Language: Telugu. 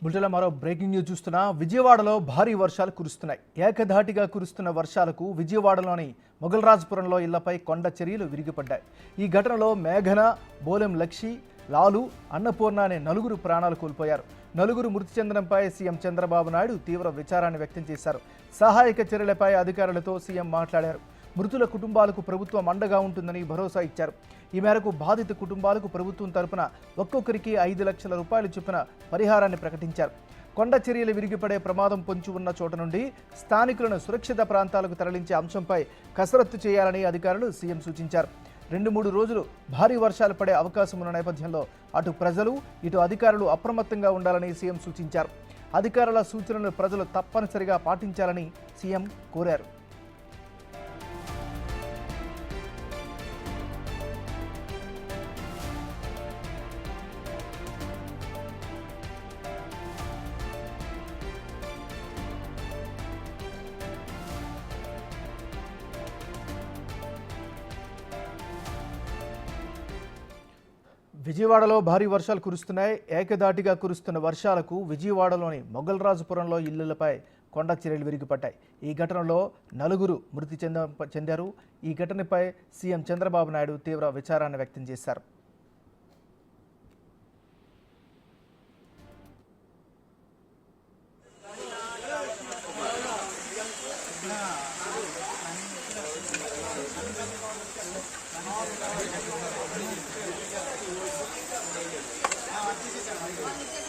బులెటిన్లో మరో బ్రేకింగ్ న్యూస్ చూస్తున్నా. విజయవాడలో భారీ వర్షాలు కురుస్తున్నాయి. ఏకధాటిగా కురుస్తున్న వర్షాలకు విజయవాడలోని మొగల్రాజ్పురంలో ఇళ్లపై కొండ చర్యలు విరిగిపడ్డాయి. ఈ ఘటనలో మేఘన, బోలెం లక్షి, లాలు, అన్నపూర్ణ అనే నలుగురు ప్రాణాలు కోల్పోయారు. నలుగురు మృతి చెందడంపై సీఎం చంద్రబాబు నాయుడు తీవ్ర విచారాన్ని వ్యక్తం చేశారు. సహాయక చర్యలపై అధికారులతో సీఎం మాట్లాడారు. మృతుల కుటుంబాలకు ప్రభుత్వం అండగా ఉంటుందని భరోసా ఇచ్చారు. ఈ మేరకు బాధిత కుటుంబాలకు ప్రభుత్వం తరపున ఒక్కొక్కరికి 5 లక్షల రూపాయలు చొప్పున పరిహారాన్ని ప్రకటించారు. కొండ చర్యలు విరిగిపడే ప్రమాదం పొంచి ఉన్న చోట నుండి స్థానికులను సురక్షిత ప్రాంతాలకు తరలించే అంశంపై కసరత్తు చేయాలని అధికారులు సీఎం సూచించారు. 2-3 రోజులు భారీ వర్షాలు పడే అవకాశం ఉన్న నేపథ్యంలో అటు ప్రజలు ఇటు అధికారులు అప్రమత్తంగా ఉండాలని సీఎం సూచించారు. అధికారుల సూచనలను ప్రజలు తప్పనిసరిగా పాటించాలని సీఎం కోరారు. విజయవాడలో భారీ వర్షాలు కురుస్తున్నాయి. ఏకధాటిగా కురుస్తున్న వర్షాలకు విజయవాడలోని మొగల్రాజుపురంలో ఇళ్లపై కొండ చర్యలు విరిగిపడ్డాయి. ఈ ఘటనలో నలుగురు మృతి చెందారు. ఈ ఘటనపై సీఎం చంద్రబాబు నాయుడు తీవ్ర విచారాన్ని వ్యక్తం చేశారు. Thank you.